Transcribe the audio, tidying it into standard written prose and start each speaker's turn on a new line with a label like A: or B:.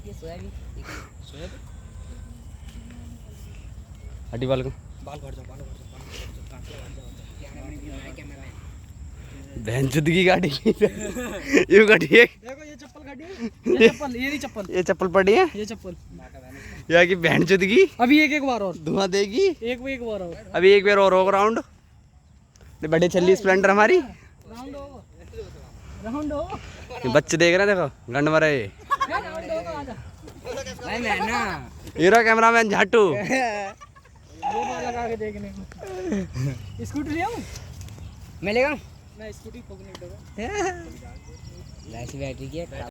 A: ये सोयाबीन
B: हड्डी बाल को
A: बाल भर जाओ
B: बहन चुद की गाड़ी ये गाड़ी है।
A: देखो ये चप्पल गाड़ी ये चप्पल ये नहीं चप्पल
B: ये चप्पल पड़ी है
A: ये चप्पल
B: या कि बहन चुद की
A: अभी एक बार और
B: धुआं देगी
A: एक बार और
B: अभी एक बार और होगा राउंड बड़े चली स्प्लेंडर हमारी
A: राउंड हो
B: ये बच्चे देख रहे हैं देखो गंड मरे
A: भाई मैं ना
B: हीरो कैमरामैन झाटू
A: वो बाल लगा के देखने को स्कूटी ले आऊं मैं लेगा मैं स्कूटी फोकने दूंगा वैसी बैटरी की है